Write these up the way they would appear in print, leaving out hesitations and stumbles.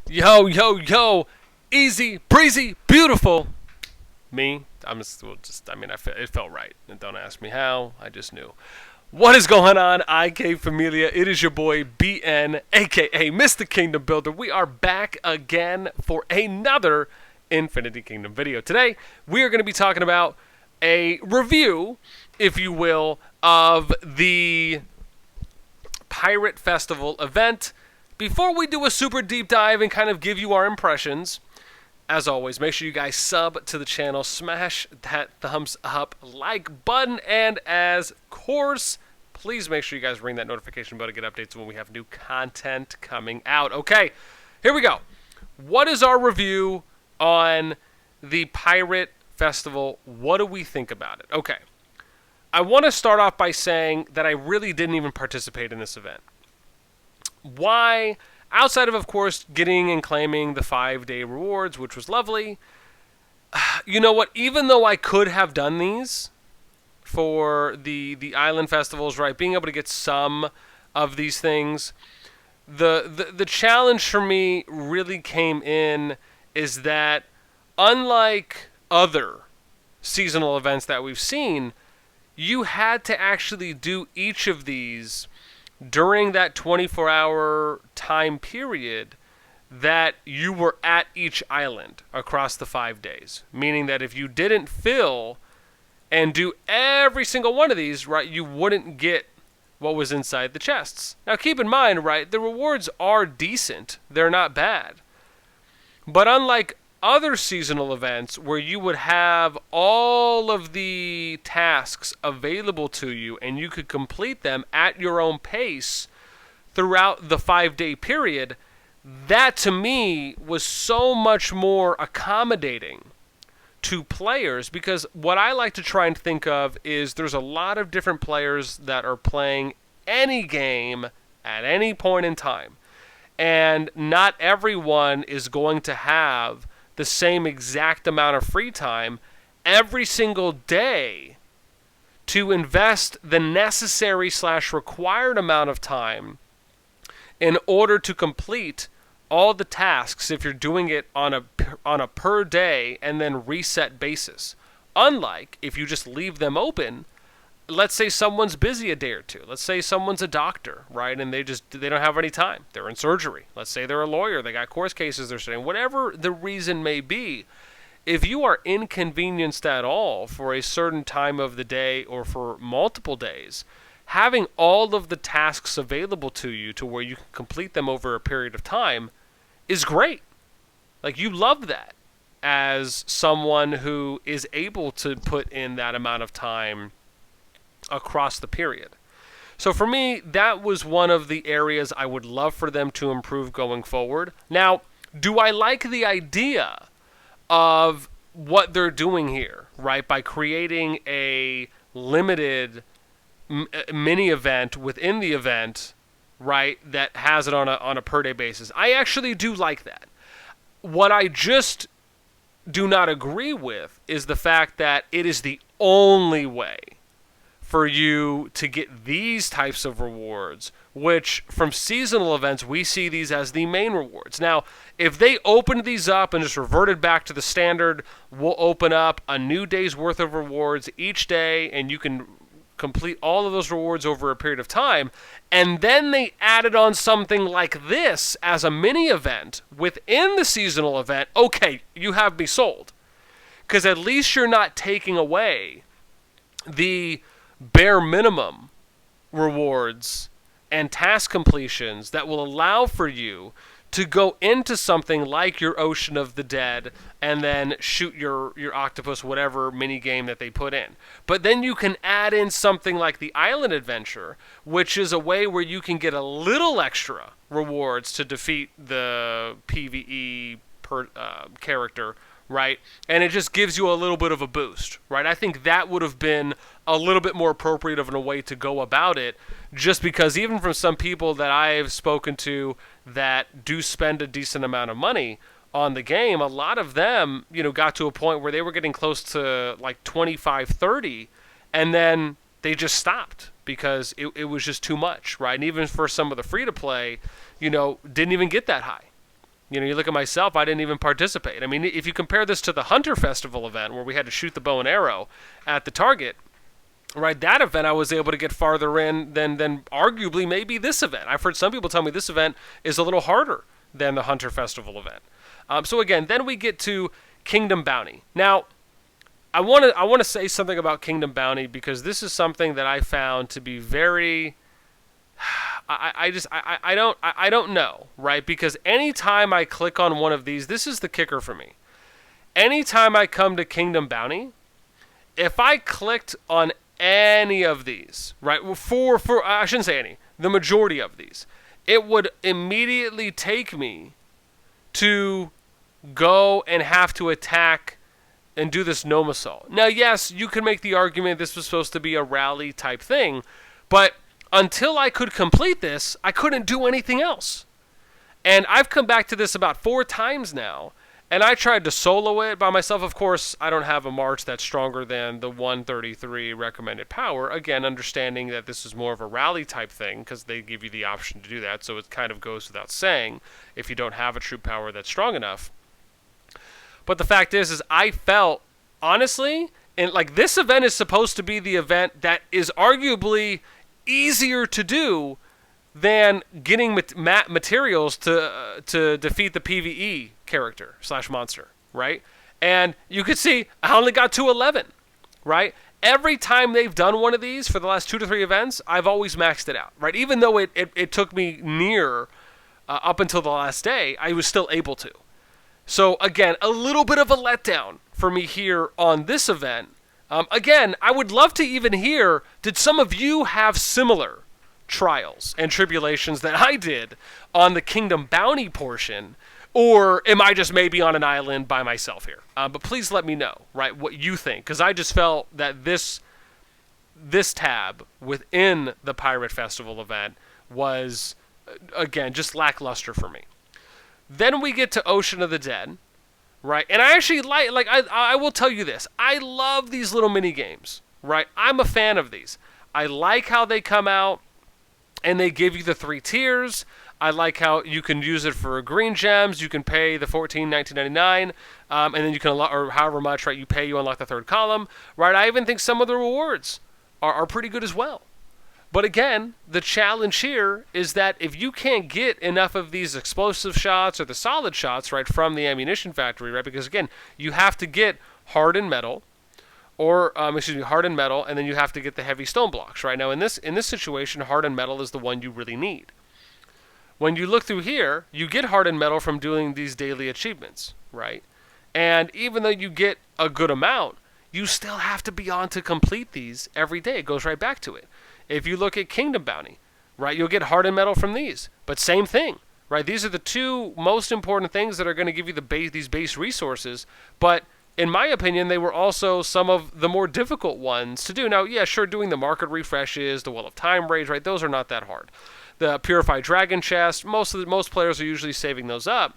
Yo, yo, yo. Easy, breezy, beautiful. Me, it felt right. And don't ask me how, I just knew. What is going on, IK Familia? It is your boy BN, aka Mr. Kingdom Builder. We are back again for another Infinity Kingdom video. Today, we are going to be talking about a review, if you will, of the Pirate Festival event. Before we do a super deep dive and kind of give you our impressions, as always, make sure you guys sub to the channel, smash that thumbs up, like button, and as course, please make sure you guys ring that notification bell to get updates when we have new content coming out. Okay, here we go. What is our review on the Pirate Festival? What do we think about it? Okay, I want to start off by saying that I really didn't even participate in this event. Why? Outside of course, getting and claiming the 5-day rewards, which was lovely. You know what? Even though I could have done these for the island festivals, right? Being able to get some of these things, the challenge for me really came in is that unlike other seasonal events that we've seen, you had to actually do each of these during that 24-hour time period that you were at each island across the 5 days. Meaning that if you didn't fill and do every single one of these, right, you wouldn't get what was inside the chests. Now keep in mind, right, the rewards are decent. They're not bad. But unlike other seasonal events where you would have all of the tasks available to you and you could complete them at your own pace throughout the 5-day period, that to me was so much more accommodating to players, because what I like to try and think of is there's a lot of different players that are playing any game at any point in time, and not everyone is going to have the same exact amount of free time every single day to invest the necessary / required amount of time in order to complete all the tasks if you're doing it on a per day and then reset basis. Unlike if you just leave them open, let's say someone's busy a day or two. Let's say someone's a doctor, right? And they don't have any time. They're in surgery. Let's say they're a lawyer. They got court cases they're studying. Whatever the reason may be, if you are inconvenienced at all for a certain time of the day or for multiple days, having all of the tasks available to you to where you can complete them over a period of time is great. Like, you love that as someone who is able to put in that amount of time across the period. So for me, that was one of the areas I would love for them to improve going forward. Now, do I like the idea of what they're doing here, right? By creating a limited mini event within the event, right, that has it on a per day basis. I actually do like that. What I just do not agree with is the fact that it is the only way for you to get these types of rewards, which from seasonal events, we see these as the main rewards. Now, if they opened these up and just reverted back to the standard, we'll open up a new day's worth of rewards each day, and you can complete all of those rewards over a period of time, and then they added on something like this as a mini event within the seasonal event, okay, you have me sold. Because at least you're not taking away the bare minimum rewards and task completions that will allow for you to go into something like your Ocean of the Dead and then shoot your octopus, whatever mini game that they put in. But then you can add in something like the Island Adventure, which is a way where you can get a little extra rewards to defeat the PvE character, right? And it just gives you a little bit of a boost, right? I think that would have been a little bit more appropriate of a way to go about it, just because even from some people that I've spoken to that do spend a decent amount of money on the game, a lot of them, got to a point where they were getting close to like 25, 30, and then they just stopped because it was just too much, right? And even for some of the free-to-play, didn't even get that high. You know, you look at myself, I didn't even participate. I mean, if you compare this to the Hunter Festival event where we had to shoot the bow and arrow at the target, right, that event I was able to get farther in than arguably maybe this event. I've heard some people tell me this event is a little harder than the Hunter Festival event. So again, then we get to Kingdom Bounty. Now, I want to say something about Kingdom Bounty because this is something that I found to be very... I don't know, right? Because anytime I click on one of these, this is the kicker for me. Anytime I come to Kingdom Bounty, if I clicked on any of these, right? For I shouldn't say any, the majority of these, it would immediately take me to go and have to attack and do this gnome assault. Now, yes, you could make the argument this was supposed to be a rally type thing, but until I could complete this, I couldn't do anything else. And I've come back to this about 4 times now, and I tried to solo it by myself. Of course, I don't have a march that's stronger than the 133 recommended power. Again, understanding that this is more of a rally type thing, because they give you the option to do that, so it kind of goes without saying if you don't have a troop power that's strong enough. But the fact is I felt, honestly, and like this event is supposed to be the event that is arguably easier to do than getting materials to defeat the PvE character / monster, right? And you could see I only got to 11, right? Every time they've done one of these for the last 2 to 3 events, I've always maxed it out, right? Even though it took me near up until the last day, I was still able to. So again, a little bit of a letdown for me here on this event. Again, I would love to even hear, did some of you have similar trials and tribulations that I did on the Kingdom Bounty portion? Or am I just maybe on an island by myself here? But please let me know, right, what you think. Because I just felt that this tab within the Pirate Festival event was, again, just lackluster for me. Then we get to Ocean of the Dead, right? And I actually I will tell you this. I love these little mini games, right? I'm a fan of these. I like how they come out and they give you the 3 tiers. I like how you can use it for green gems. You can pay the $14.19.99, and then you can unlock, or however much, right, you pay, you unlock the 3rd column, right? I even think some of the rewards are pretty good as well. But again, the challenge here is that if you can't get enough of these explosive shots or the solid shots, right, from the ammunition factory, right, because again, you have to get hardened metal, or hardened metal, and then you have to get the heavy stone blocks, right? Now, in this situation, hardened metal is the one you really need. When you look through here, you get hardened metal from doing these daily achievements, right? And even though you get a good amount, you still have to be on to complete these every day. It goes right back to it. If you look at Kingdom Bounty, right, you'll get hardened metal from these. But same thing, right? These are the 2 most important things that are going to give you these base resources. But in my opinion, they were also some of the more difficult ones to do. Now, yeah, sure, doing the market refreshes, the Well of Time raids, right? Those are not that hard. The Purified Dragon chest, most players are usually saving those up.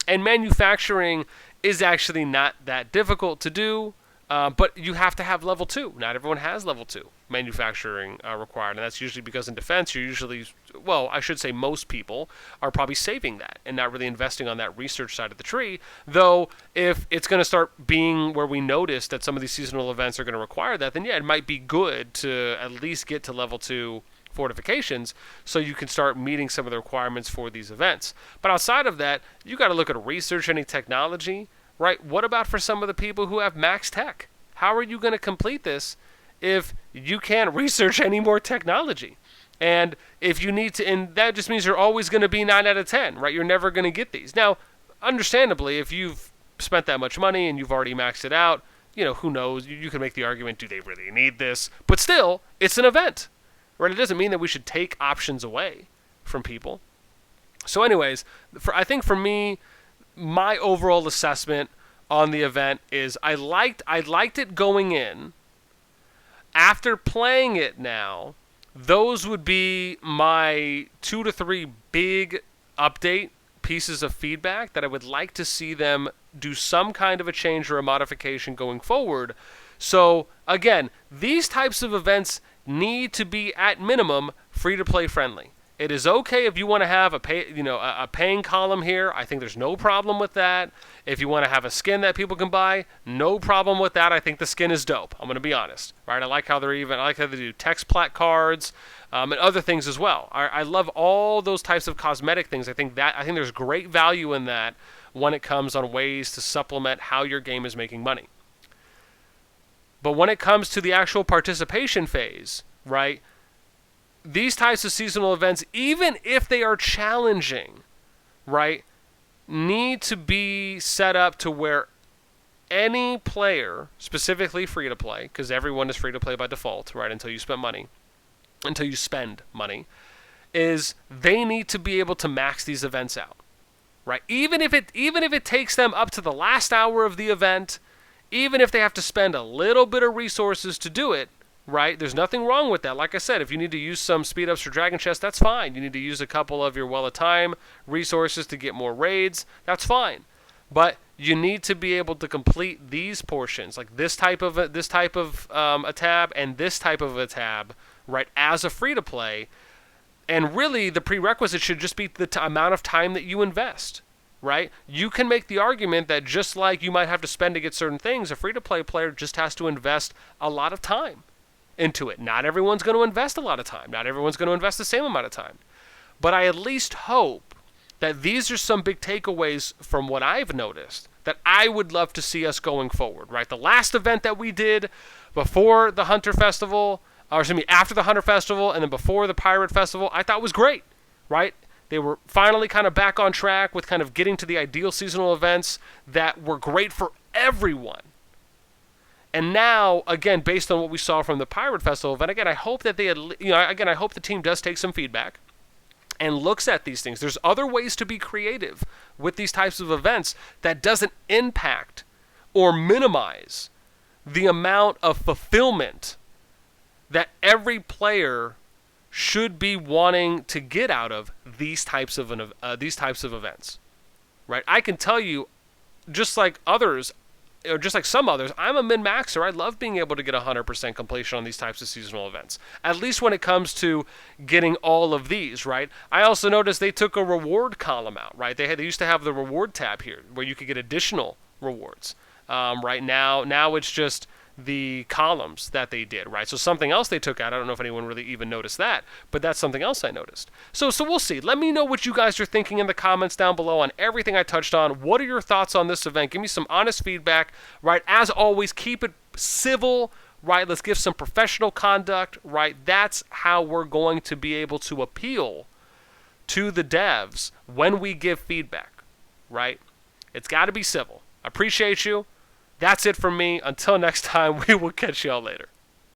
And manufacturing is actually not that difficult to do. But you have to have level 2. Not everyone has level 2 manufacturing required. And that's usually because in defense, you're usually, well, I should say most people are probably saving that and not really investing on that research side of the tree. Though, if it's going to start being where we notice that some of these seasonal events are going to require that, then yeah, it might be good to at least get to level 2 fortifications so you can start meeting some of the requirements for these events. But outside of that, you got to look at research any technology. Right? What about for some of the people who have max tech? How are you going to complete this if you can't research any more technology? And if you need to, and that just means you're always going to be 9 out of 10, right? You're never going to get these. Now, understandably, if you've spent that much money and you've already maxed it out, you know, who knows? You can make the argument, do they really need this? But still, it's an event, right? It doesn't mean that we should take options away from people. So anyways, I think for me, my overall assessment on the event is I liked it going in. After playing it now, those would be my 2 to 3 big update pieces of feedback that I would like to see them do some kind of a change or a modification going forward. So again, these types of events need to be at minimum free to play friendly. It is okay if you want to have a paying column here. I think there's no problem with that. If you want to have a skin that people can buy, no problem with that. I think the skin is dope. I'm going to be honest, right? I like how they do text plat cards and other things as well. I love all those types of cosmetic things. I think there's great value in that when it comes on ways to supplement how your game is making money. But when it comes to the actual participation phase, right? These types of seasonal events, even if they are challenging, right, need to be set up to where any player, specifically free to play, because everyone is free to play by default, right, until you spend money, is they need to be able to max these events out, right? Even if it takes them up to the last hour of the event, even if they have to spend a little bit of resources to do it, right? There's nothing wrong with that. Like I said, if you need to use some speed ups for Dragon Chest, that's fine. You need to use a couple of your Well of Time resources to get more raids, that's fine. But you need to be able to complete these portions, like this type of a tab and this type of a tab, right, as a free to play. And really, the prerequisite should just be the amount of time that you invest. Right? You can make the argument that just like you might have to spend to get certain things, a free to play player just has to invest a lot of time into it. Not everyone's going to invest a lot of time. Not everyone's going to invest the same amount of time. But I at least hope that these are some big takeaways from what I've noticed that I would love to see us going forward, right? The last event that we did before the Hunter Festival, after the Hunter Festival and then before the Pirate Festival, I thought was great, right? They were finally kind of back on track with kind of getting to the ideal seasonal events that were great for everyone. And now, again, based on what we saw from the Pirate Festival event, again, I hope that I hope the team does take some feedback and looks at these things. There's other ways to be creative with these types of events that doesn't impact or minimize the amount of fulfillment that every player should be wanting to get out of these types of events, right? I can tell you, just like others, or just like some others, I'm a min-maxer. I love being able to get 100% completion on these types of seasonal events, at least when it comes to getting all of these, right? I also noticed they took a reward column out, right? They used to have the reward tab here where you could get additional rewards. Right now it's just the columns that they did, right? So something else they took out. I don't know if anyone really even noticed that, but that's something else I noticed. So we'll see. Let me know what you guys are thinking in the comments down below on everything I touched on. What are your thoughts on this event? Give me some honest feedback, right? As always, keep it civil, right? Let's give some professional conduct, right? That's how we're going to be able to appeal to the devs when we give feedback, right? It's got to be civil. I appreciate you. That's it from me. Until next time, we will catch y'all later.